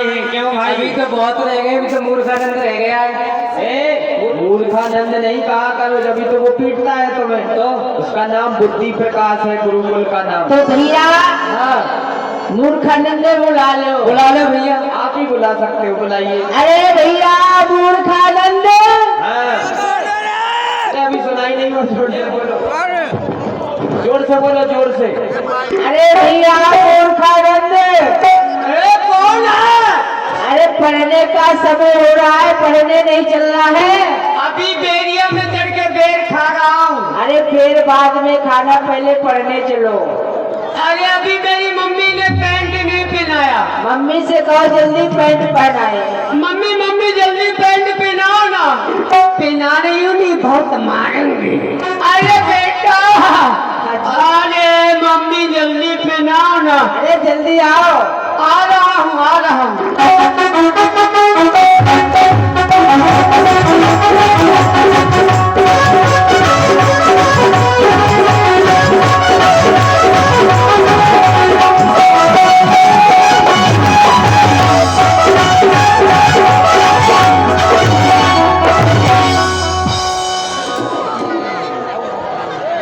आए हैं। क्यों भाई? अभी तो बहुत रह गए, अभी तो मूर्खानंद रह गया है। मूर्खानंद नहीं कहा करो, जब तो वो पीटता है तुम्हें। तो उसका नाम बुद्धि प्रकाश है, गुरुकुल का नाम। तो भैया हाँ मूर्खानंद बुला लो भैया, आप ही बुला सकते हो, बुलाइए। अरे भैया मूर्खानंद। हाँ अभी सुनाई नहीं, और जोर से बोलो, जोर से बोलो, जोर से। अरे भैया मूर्खानंद। अरे कौन है? अरे पढ़ने का समय हो रहा है, पढ़ने नहीं चल रहा है। अभी बेरिया में चढ़ के बेर खा रहा हूँ। अरे फिर बाद में खाना, पहले पढ़ने चलो। अरे अभी मेरी मम्मी ने पैंट नहीं पहनाया। मम्मी से कहो जल्दी पैंट पहनाए। मम्मी मम्मी जल्दी पैंट पहनाओ ना। पहना रही हूँ, नहीं बहुत मारूंगी। अरे बेटा, अरे मम्मी जल्दी पहनाओ ना। अरे जल्दी आओ। आ रहा हूँ, आ रहा हूँ।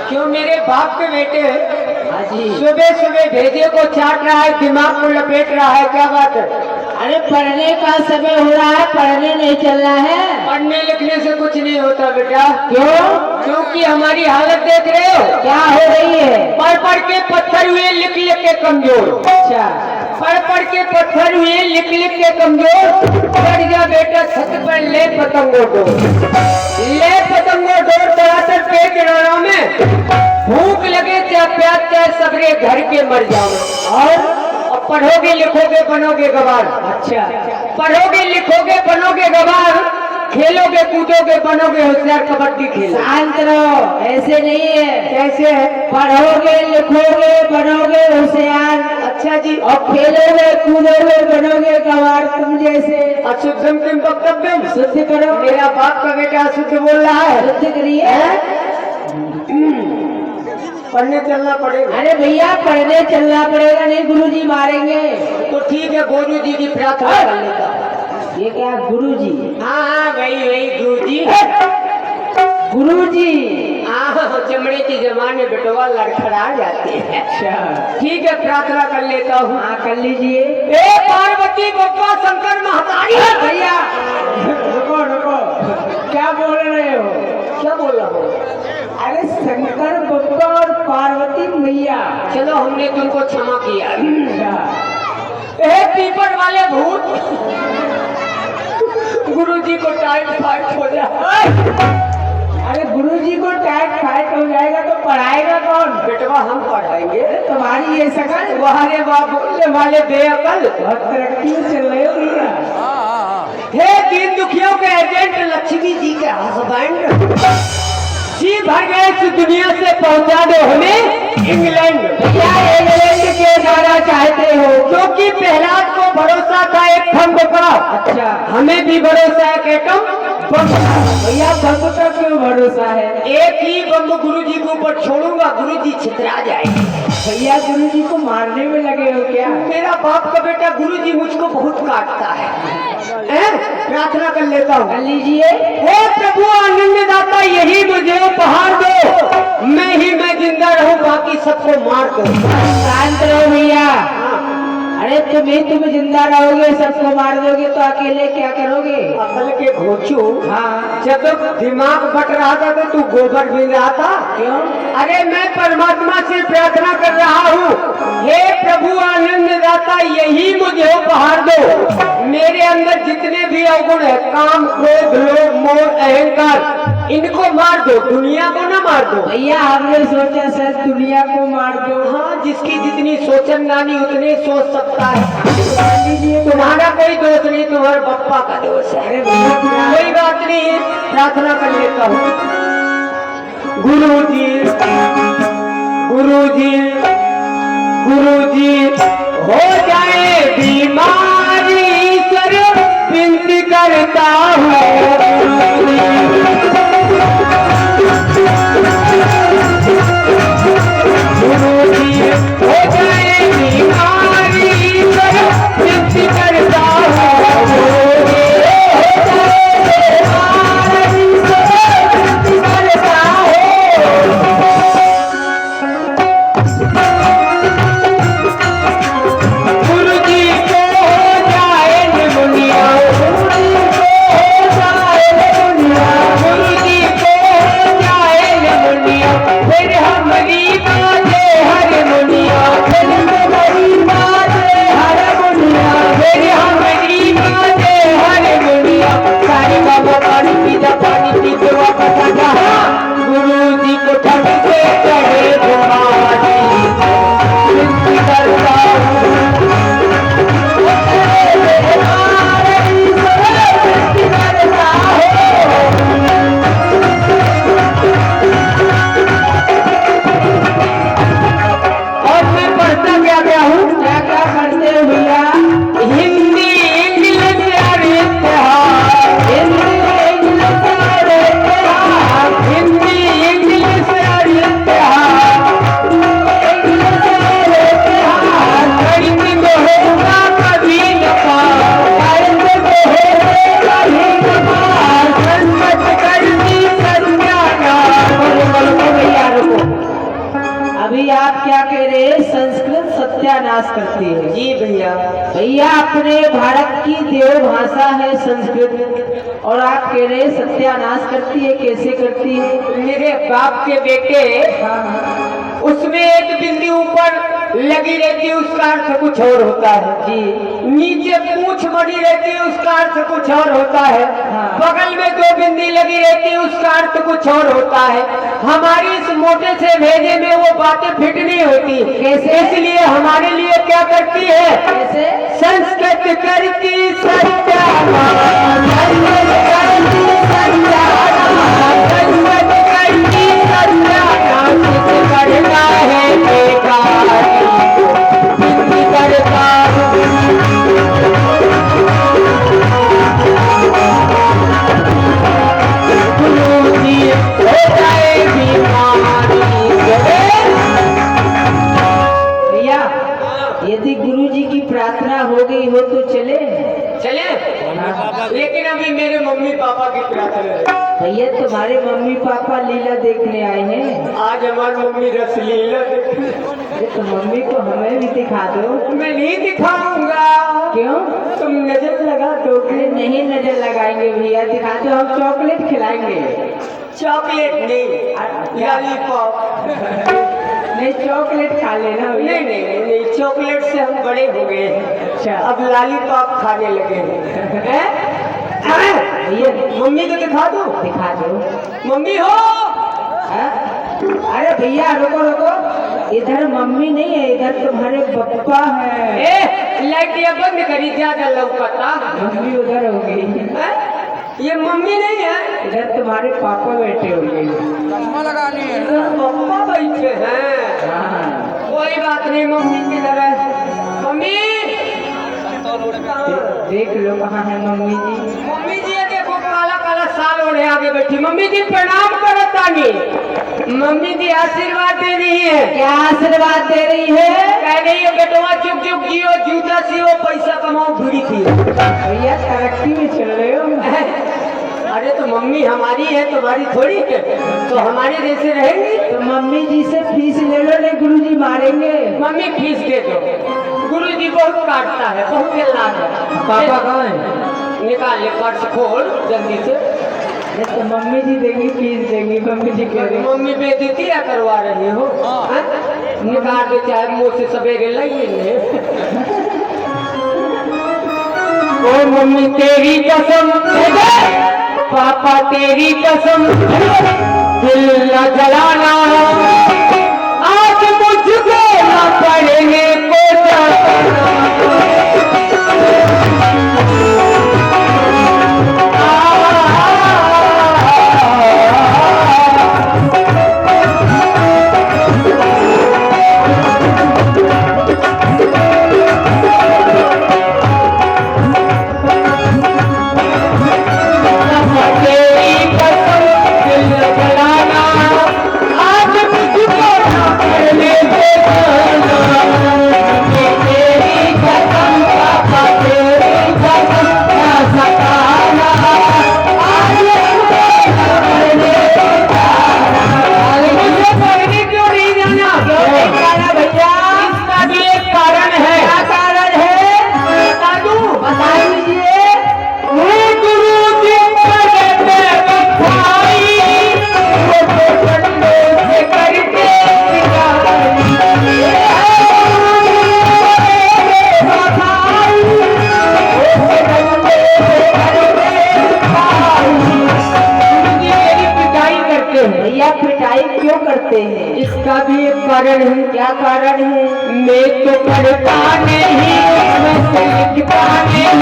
क्यों मेरे बाप के बेटे हाँ जी। सुबह सुबह भेजे को चाट रहा है, दिमाग को लपेट रहा है, क्या बात है? अरे पढ़ने का समय हो रहा है, पढ़ने नहीं चल रहा है। पढ़ने लिखने से कुछ नहीं होता बेटा। क्यों? क्योंकि हमारी हालत देख रहे हो, क्या हो रही है? पढ़ पढ़ के पत्थर हुए, लिख लिख के कमजोर। अच्छा, पढ़ पढ़ के पत्थर हुए, लिख लिख के कमजोर। चढ़ जा बेटा छत पर, ले पतंगों को, ले पतंगों डोर चढ़ाकर पेट रहा में। भूख लगे चाहे प्यास, चाहे सबरे घर के मर जाओ। और पढ़ोगे लिखोगे बनोगे गवार। अच्छा। पढ़ोगे लिखोगे बनोगे गवार, खेलोगे कूदोगे बनोगे होशियार, कबड्डी खेलो। शांत रहो, ऐसे नहीं है। कैसे है? पढ़ोगे लिखोगे बनोगे होशियार। अच्छा जी। और खेलोगे कूदोगे बनोगे गवार, तुम जैसे। अशुद्धम किम वक्तव्यम। शुद्ध करो। मेरा बाप का बेटा अशुद्ध बोल रहा है। शुद्ध करिए। पढ़ने चलना पड़ेगा। अरे भैया पढ़ने चलना पड़ेगा, नहीं गुरुजी मारेंगे। तो ठीक है, गुरु जी की प्रार्थना कर लेता हूं। ये क्या गुरुजी? हाँ हाँ वही गुरु जी। गुरुजी। हाँ चमड़े की जबान में बेटवा लड़खड़ा जाते हैं। अच्छा ठीक है, प्रार्थना कर लेता हूँ। हाँ कर लीजिए। ए पार्वती बप्पा शंकर महातारी। भैया रुको रुको, क्या बोल रहे हो? क्या बोल रहा हूँ? अरे शंकर बप्पा और पार्वती मैया। चलो हमने तुमको क्षमा किया। अच्छा। ए पीपर वाले भूत, गुरुजी को टाइफाइड हो जाए। अरे गुरुजी को टाइफाइड हो जाएगा तो पढ़ाएगा कौन? बेटवा हम पढ़ाएंगे। तुम्हारी ये शकल। तुम्हारे बाप बोलने वाले बेअकल। बहुत तरक्की में चल रहे हो भैया। हे दीन दुखियों के एजेंट लक्ष्मी जी के हस्बैंड, जी भर गए इस दुनिया से पहुंचा दो हमें इंग्लैंड। क्या इंग्लैंड के जाना चाहते हो? क्योंकि प्रहलाद को भरोसा था एक खम्भ का। अच्छा। हमें भी भरोसा है कि तुम भैया बम का क्यों भरोसा है? एक ही बम गुरुजी के ऊपर छोड़ूंगा, गुरुजी छितरा जाएंगे। भैया गुरुजी को मारने में लगे हो क्या? मेरा बाप का बेटा गुरुजी मुझको बहुत काटता है। प्रार्थना कर लेता हूँ। कर लीजिए। हे प्रभु आनंद दाता, यही मुझे उपहार दो, मैं जिंदा रहूं, बाकी सबको मार दो। शांत रहो भैया। अरे तुम जिंदा रहोगे, सबको मार दोगे तो अकेले क्या करोगे? अकल के घोचू। हाँ। जब दिमाग बट रहा था तो तू गोबर बीन रहा था। क्यों? अरे मैं परमात्मा से प्रार्थना कर रहा हूँ, हे प्रभु आनंद दाता, यही मुझे उपहार दो। मेरे अंदर जितने भी अवगुण है, काम क्रोध लोभ मोह अहंकार, इनको मार दो, दुनिया को ना मार दो। भैया हमने सोचा सर दुनिया को मार दो। हाँ, जिसकी जितनी सोचन नानी उतनी सोच सकता है। मान लीजिए। तुम्हारा कोई दोष नहीं, तुम्हारे बप्पा का दोष है। अरे भैया कोई बात नहीं है, प्रार्थना कर लेता हूँ। गुरुजी गुरुजी गुरुजी, हो जाए बीमारी ईश्वर विनती करता हूँ। गुरुजी हो जाए बीमारी ईश्वर विनती करता हूँ। ये भारत की देव भाषा है संस्कृत, और आप कह रहे हैं सत्यानाश करती है, कैसे करती है? मेरे बाप के बेटे, उसमें एक बिंदी ऊपर लगी रहती है, उसका अर्थ कुछ और होता है जी। नीचे पूंछ बनी रहती है, उसका अर्थ कुछ और होता है। हाँ। बगल में 2 बिंदी लगी रहती है, उसका अर्थ कुछ और होता है। हमारी इस मोटे से भेजे में वो बातें फिट नहीं होती। कैसे? इसलिए हमारे लिए क्या करती है? कैसे? संस्कृत करती सत्यानाश, संस्कृत करती सत्यानाश, संस्कृत करती सत्यानाश, करना है बेकार, बिंदी करता भैया, यदि गुरु जी की प्रार्थना हो गई हो तो चले? चले, लेकिन अभी मेरे मम्मी पापा की प्रार्थना है। भैया तुम्हारे मम्मी पापा लीला देखने आए हैं। आज हमारी मम्मी रसलीला अरे तो मम्मी को हमें भी दिखा दो। मैं नहीं दिखाऊंगा। क्यों? तुम नजर लगा दोगे? अरे नहीं नजर लगाएंगे भैया, दिखा दो, हम चॉकलेट खिलाएंगे। चॉकलेट नहीं, लॉलीपॉप। नहीं चॉकलेट खा लेना भैया। नहीं, चॉकलेट से हम बड़े हो गए हैं। अच्छा। अब लॉलीपॉप खाने लगे हैं। भैया मम्मी को दिखा दो। दिखा दो। मम्मी हो। हाँ? अरे भैया रुको रुको, इधर मम्मी नहीं है, इधर तुम्हारे पप्पा है। लाइटिया बंद करी, ज्यादा लौकता। मम्मी उधर हो गई, हैं? ये मम्मी नहीं है, इधर तुम्हारे पापा बैठे होंगे। पप्पा बैठे हैं। हाँ। कोई बात नहीं, मम्मी किधर है? मम्मी देख लो कहाँ है मम्मी जी। मम्मी जी ये देखो, काला काला साल ओढ़े आगे बैठी। मम्मी जी प्रणाम करो तानी। मम्मी जी आशीर्वाद दे रही है। क्या आशीर्वाद दे रही है? कह रही है बेटवा चुप चुप जियो, जूता सियो, पैसा कमाओ, भीड़ी थी। भैया तरक्की में चल रहे हो। अरे तो मम्मी हमारी है, तुम्हारी थोड़ी है, तो हमारे जैसे रहेंगी। तो मम्मी जी से फीस ले लो, नहीं गुरु जी मारेंगे। मम्मी फीस दे दो, गुरु जी बहुत काटता है, बहुत लाभ है। पापा कहाँ है? निकाल ले, पर्स खोल जल्दी से। ये तो मम्मी जी देंगी, फीस देंगी, मम्मी जी कह रही। मम्मी बेइज्जती करवा रही हो? हाँ? निकाल दो, चाहे मुँह से सवेरे लगे। ओ मम्मी तेरी कसम, पापा तेरी कसम, दिल न जलाना, आज मुझको न पड़ेंगे कोटा। भैया पिटाई क्यों करते हैं? इसका भी एक कारण है। क्या कारण है? मैं तो पढ़ता नहीं, मैं तो लिखता नहीं,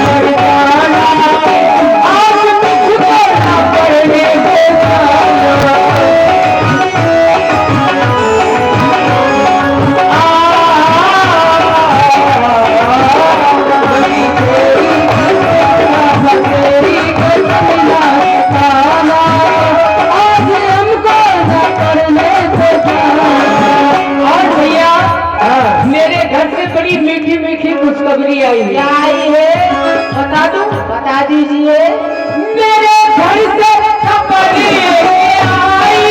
पढ़ता आज मुझको न पढ़ने देना। मीठी मीठी खुशखबरी आई है। क्या आई है? बता दूं? बता दीजिए। मेरे घर से खबर आई,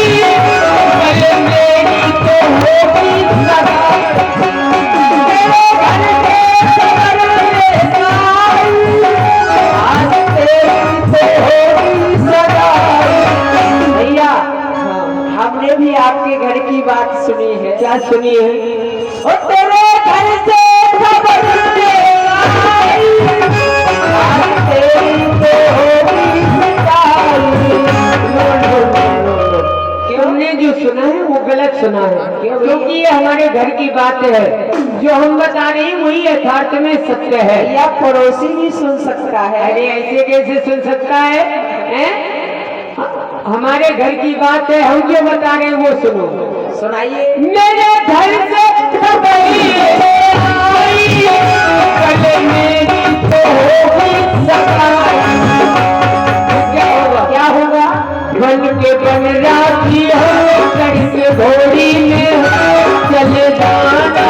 कल मेरी तो होगी सगाई। मेरे घर से खबर सुनिए। ओ तेरे घर से खबर लेगा, आज तेरी तो होगी पिटाई। तुमने जो सुना है वो गलत सुना है, क्योंकि ये हमारे घर की बात है। जो हम बता रहे हैं वही यथार्थ में सत्य है। या पड़ोसी भी सुन सकता है। अरे ऐसे कैसे सुन सकता है, हैं? हमारे घर की बात है, हम जो बता रहे हैं वो सुनो। सुनाइए। मेरे घर से खबरी आई, कल मेरी तो होगी सगाई। क्या होगा? क्या होगा? बन के बन राखी हो, करके घोड़ी में हो, चले जाना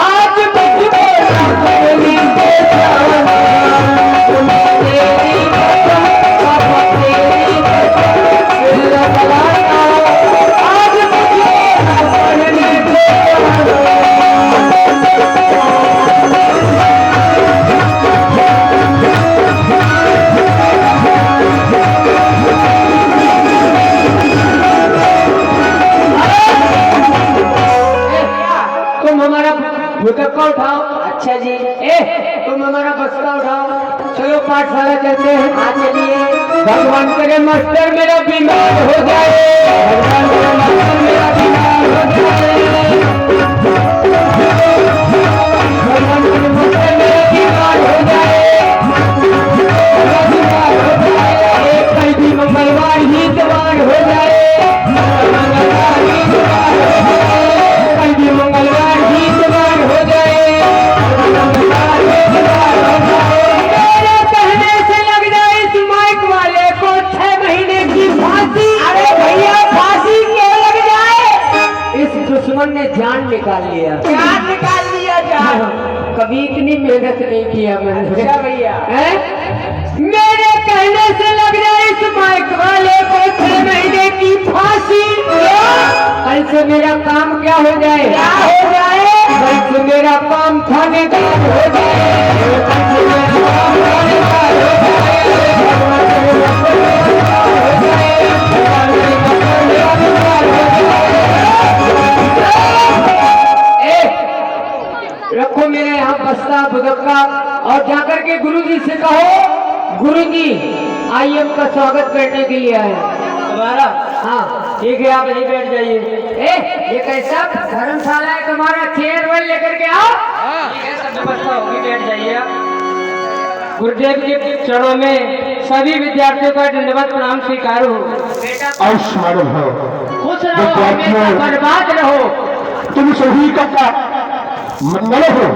आज मुझको रखोली से जाना। तेरी कसम, पापा तेरी कसम, दिल लगाना आज मुझको रखोली से जाना। तुम हमारा भुतक्का उठाओ। अच्छा जी। तुम हमारा बस्ता उठाओ। चलो पाठशाला चलते हैं। हाँ चलिए। भगवान करे मास्टर मेरा बीमार हो जाए, भगवान करे मास्टर मेरा बीमार हो जाए, भगवान करे मास्टर मेरा बीमार हो जाए, मेरा बीमार हो जाए। कल भी मंगलवार ही इतवार हो जाए, मंगलवार ही इतवार हो जाए, कल भी मंगलवार ही इतवार हो जाए, मंगलवार ही इतवार हो जाए। मेरे कहने से लग जाए इस माइक वाले को 6 महीने की फांसी। अरे भैया फांसी क्यों लग जाए? इस दुश्मन ने जान निकाल लिया। जान निकाल लिया जान। कभी इतनी मेहनत नहीं किया मैंने। अच्छा भैया। हैं? मेरे कहने से लग जाए इस माइक वाले को 6 महीने की फांसी। कल से मेरा काम क्या हो जाए? क्या हो जाए? कल से मेरा काम थानेदार हो जाए, कल से मेरा काम थानेदार हो जाए, भगवान करे मास्टर मेरा बीमार हो जाए, भगवान करे मास्टर मेरा बीमार हो जाए। रखो मेरे यहाँ बस्ता बुदक्का और जाकर के गुरुजी से कहो, गुरुजी आइए आपका स्वागत करने के लिए आए। तुम्हारा हाँ ठीक है, आप यहीं बैठ जाइए। ये कैसा धर्मशाला है तुम्हारा? चेयर वेल लेकर के आओ। ठीक है, सब व्यवस्था होगी, बैठ जाइए आप। गुरुदेव के चरणों में सभी विद्यार्थियों का दंडवत प्रणाम स्वीकार हो। आयुष्मान हो। खुश रहो, हमेशा बर्बाद रहो। तुम सभी का मंगल हो,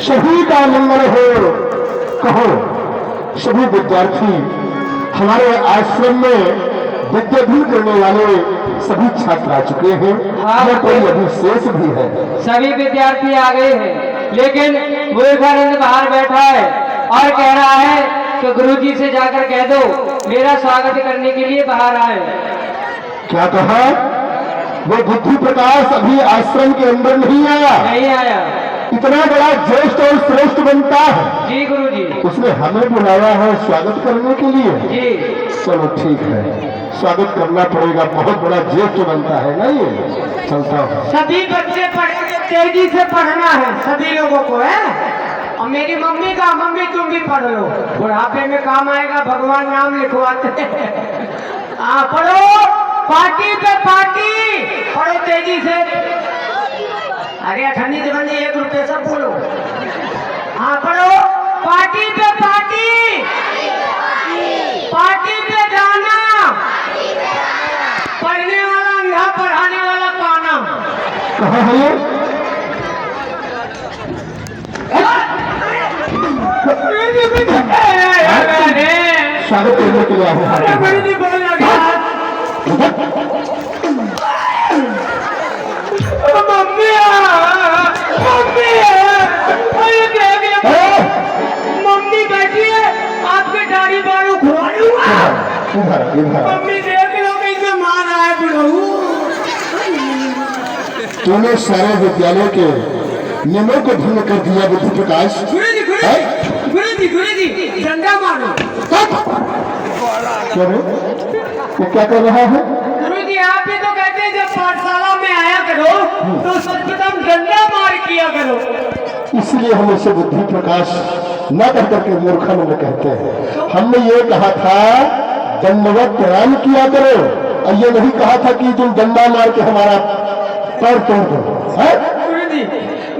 सभी का मंगल हो। कहो सभी विद्यार्थी हमारे आश्रम में विद्याधीन करने वाले सभी छात्र आ चुके हैं। हाँ। या कोई अभी शेष भी है? सभी विद्यार्थी आ गए हैं, लेकिन मूर्खानंद बाहर बैठा है और कह रहा है कि गुरुजी से जाकर कह दो मेरा स्वागत करने के लिए बाहर आए। क्या कहा? वो बुद्धि प्रकाश अभी आश्रम के अंदर नहीं आया। नहीं आया। इतना बड़ा ज्येष्ठ और श्रेष्ठ बनता है, जी गुरुजी। उसने हमें बुलाया है स्वागत करने के लिए। जी चलो ठीक है, स्वागत करना पड़ेगा, बहुत बड़ा ज्येष्ठ बनता है ना ये। चलता हूँ। सभी बच्चे तेजी से पढ़ना है, सभी लोगों को है। और मेरी मम्मी का, मम्मी तुम भी पढ़ लो, बुढ़ापे में काम आएगा, भगवान नाम लिखवाते हैं। हाँ पढ़ो, पार्टी पे पार्टी, पढ़ो तेजी से। अरे ठंडी जबंदी 1 रुपये सब बोलो। हाँ पढ़ो, पार्टी पे पार्टी, पार्टी पे जाना, पढ़ने वाला अंधा, पढ़ाने वाला काना। कहाँ है ये? स्वागत करने के लिए आए हैं। मम्मी बैठी है, आपके दाढ़ी बालों खुआ इधर इधर। मम्मी देख लो कैसे मार रहा है बहू। तूने सारे विद्यालय के नियमों को भंग कर दिया बुद्धि प्रकाश। गुरुजी डंडा मारो। क्या रे? ये क्या कर रहा है? गुरुजी आप ही तो कहते हैं जब पाठशाला में आया करो तो सर्वप्रथम डंडा मार किया करो। इसलिए हम इसे बुद्धि प्रकाश न कह करके मूर्खानंद कहते हैं। हमने ये कहा था दंडवत प्रणाम किया करो, और ये नहीं कहा था कि तुम डंडा मार के हमारा पैर तोड़ दो।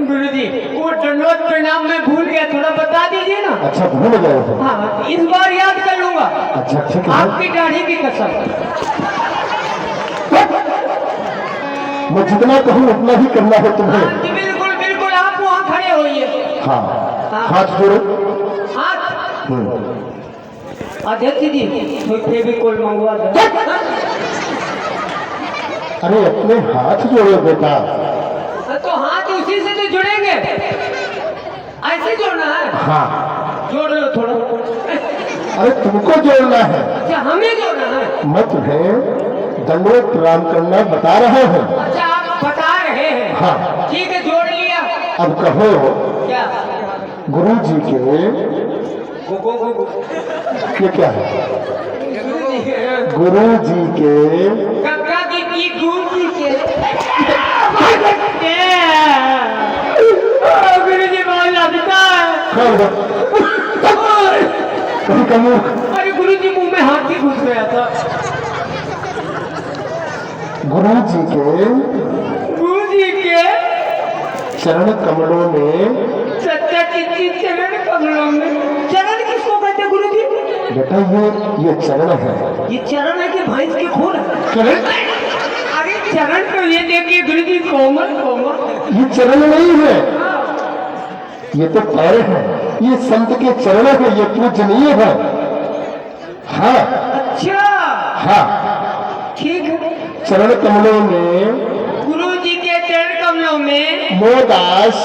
गुरुजी वो दंडवत प्रणाम में भूल गया, थोड़ा बता दीजिए ना। अच्छा भूल गए हो? हाँ, इस बार याद कर लूंगा। अच्छा ठीक है। आपकी दाढ़ी की कसम। मैं जितना कहूँ उतना ही करना है तुम्हें। हाँ, जी बिल्कुल बिल्कुल, आप वहाँ खड़े होइए। हाँ, हाथ जोड़ो। हाथ। अध्यक्ष जी कोई फेविकोल मंगवा दो। अरे अपने हाथ जोड़ो बेटा। तो हाथ उसी से तो जुड़ेंगे, ऐसे जोड़ना है। हाँ जोड़ लो थोड़ा। अरे तुमको जोड़ना है। अच्छा हमें जोड़ना है। मैं तुम्हें दंडवत प्रणाम करना बता रहा हूँ। अच्छा आप बता रहे हैं। हाँ। ठीक है जोड़ लिया। अब कहो क्या? गुरु जी के ये क्या है? गुरु जी के कक्का की गुरु जी के गुरु जी बहुत लगता है। कहीं का मुंह। अरे गुरु जी मुंह में हाथ ही घुस गया था। गुरु जी के चरण कमलों में। सच्चा चिट्ठी चरण कमलों में। चरण किसको कहते हैं गुरु जी? बेटा ये चरण है। ये चरण है कि भैंस के खून है? चरण? अरे चरण तो ये देखिए गुरु जी, कोमल कोमल। ये चरण नहीं है, ये तो पैर है। ये संत के चरण है, ये पूजनीय है। हाँ। अच्छा हाँ ठीक है। चरण कमलों में। गुरु जी के चरण कमलों में मोदास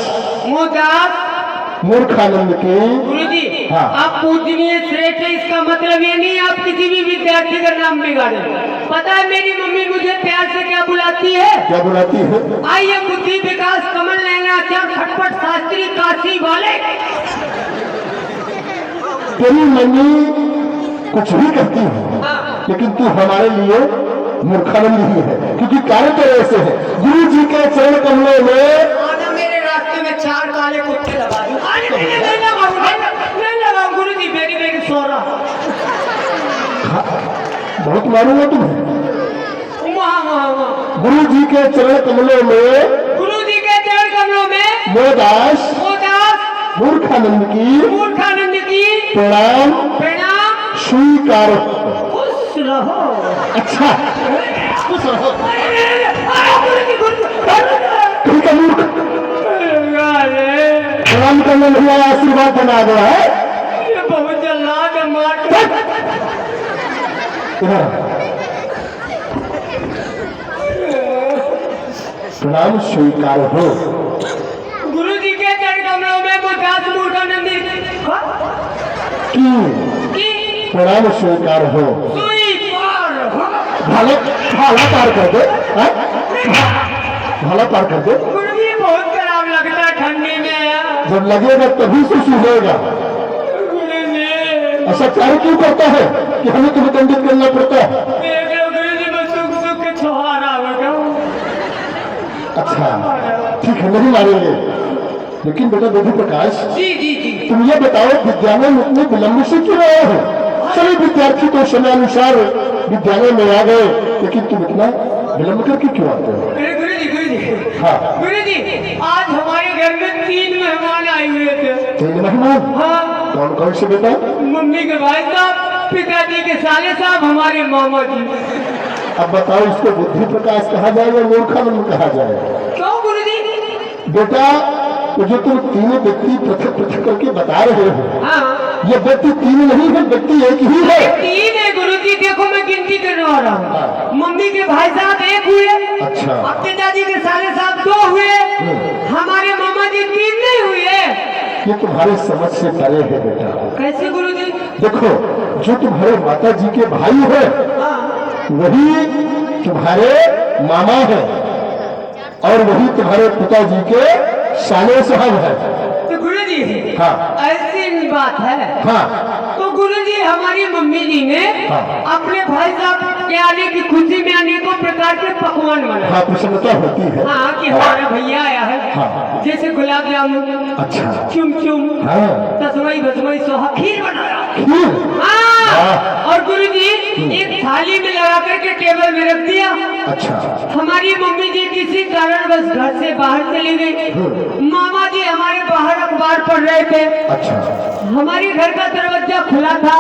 मूर्खानंद की। गुरु जी हाँ। आप पूजनीय श्रेष्ठ है, इसका मतलब ये नहीं आप किसी भी विद्यार्थी का नाम बिगाड़े। पता है मेरी मम्मी मुझे प्यार से क्या बुलाती है? क्या बुलाती है? आइए बुद्धि विकास कमल नयनाचार्य खटपट शास्त्री काशी वाले। तेरी मम्मी कुछ भी कहती है, हाँ। लेकिन तू हमारे लिए मूर्खानंद ही है, क्योंकि कार्य तो ऐसे है। गुरु जी के चरण कमलों में। आना मेरे रास्ते में 4 काले कुत्ते लगा दूं। नहीं लगाऊं गुरु जी, बेरी बेरी सो रहा। बहुत मारूंगा तुम्हें। वहाँ गुरु जी के चरण कमलों में। गुरु जी के चरण कमलों में मोदास मूर्खानंद की प्रणाम स्वीकार। खुश रहो। अच्छा खुश रहो। अरे का मूर्ख प्रणाम करने नहीं आया, आशीर्वाद बना दो है। ये बहुत जल्लाद है, मार प्रणाम स्वीकार हो। गुरु जी के चरण कमलों में मोदास मूर्खानंद की प्रणाम स्वीकार हो। भाला पार कर दे। भाला पार कर दे। गुरु जी बहुत खराब लगता है ठंडी में। जब लगेगा तभी से सूझेगा। गुरु जी ऐसा कार्य क्यों करता है कि हमें तुम्हें दंडित करना पड़ता है? देख लो गुरु जी, मैं सुख सुख के छुहारा हो गया। अच्छा ठीक है, नहीं मारेंगे। लेकिन बेटा विधि प्रकाश जी तुम ये बताओ, विद्यालय में इतने विलंब से क्यों आए हो? सभी विद्यार्थी तो समयानुसार विद्यालय में आ गए, लेकिन तुम इतना विलंब करके क्यों आते हो? गुरु जी हाँ। गुरु जी आज हमारे घर में 3 मेहमान आए हुए थे। 3 मेहमान? हाँ। कौन कौन से बेटा? मम्मी के भाई साहब, पिताजी के साले साहब, हमारे मामा जी। अब बताओ, इसको बुद्धि प्रकाश कहा जाए या मूर्खानंद कहा जाए? क्यों गुरु जी? बेटा तो जो तुम 3 व्यक्ति पृथक पृथक करके बता रहे हो, हाँ। ये व्यक्ति 3 नहीं है, व्यक्ति एक ही है। 3 है गुरु जी, देखो मैं गिनती करने वाला हूँ। हाँ। मम्मी के भाई साहब 1 हुए। अच्छा। अब पिताजी के साले साहब 2 हुए। हमारे मामा जी 3 नहीं हुए। ये तुम्हारे समझ से परे है बेटा। कैसे गुरु जी? देखो, जो तुम्हारे माता जी के भाई है वही तुम्हारे मामा है, और वही तुम्हारे पिताजी के साले साहब है। तो गुरु जी हाँ। ऐसी बात है। हाँ। तो गुरु जी हमारी मम्मी जी ने हाँ। अपने भाई साहब के आने की खुशी में अनेकों प्रकार के पकवान बनाए। हाँ, प्रसन्नता होती है। हाँ कि हमारा भैया आया है। हाँ। जैसे गुलाब जामुन, अच्छा। चुम हाँ। तसमई भसमई सोहा खीर बनाया। खीर। हाँ। और गुरुजी एक थाली में लगा करके टेबल में रख दिया। अच्छा। हमारी मम्मी जी किसी कारण बस घर से बाहर चली गई। मामा जी हमारे बाहर अखबार पढ़ रहे थे। अच्छा। हमारे घर का दरवाजा खुला था।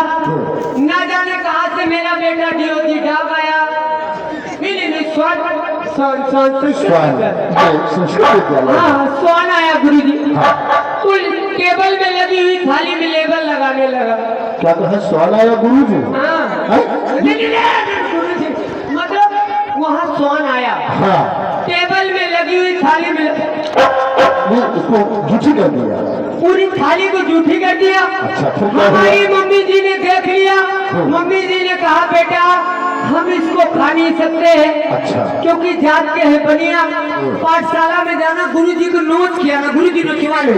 ना जाने कहाँ से मेरा बेटा डीओजी डाक आया। नहीं, स्वान संस्कृत विद्यालय। हाँ, स्वान आया गुरुजी। हाँ। तो टेबल में लगी हुई थाली में लेबल लगाने लगा। क्या कहा? स्वान आया गुरु जी? हाँ। गुरुजी मतलब वहाँ स्वान आया। हाँ। टेबल में लगी हुई थाली में नहीं, उसको झूठी कर दिया। पूरी थाली को जूठी कर दिया। अच्छा, फिर क्या हुआ? हमारी मम्मी जी ने देख लिया। मम्मी जी ने कहा बेटा हम इसको खा नहीं सकते हैं। अच्छा। क्योंकि जात के है बनिया। पाठशाला में जाना गुरुजी को नोच किया ना, गुरुजी ने खिला लो।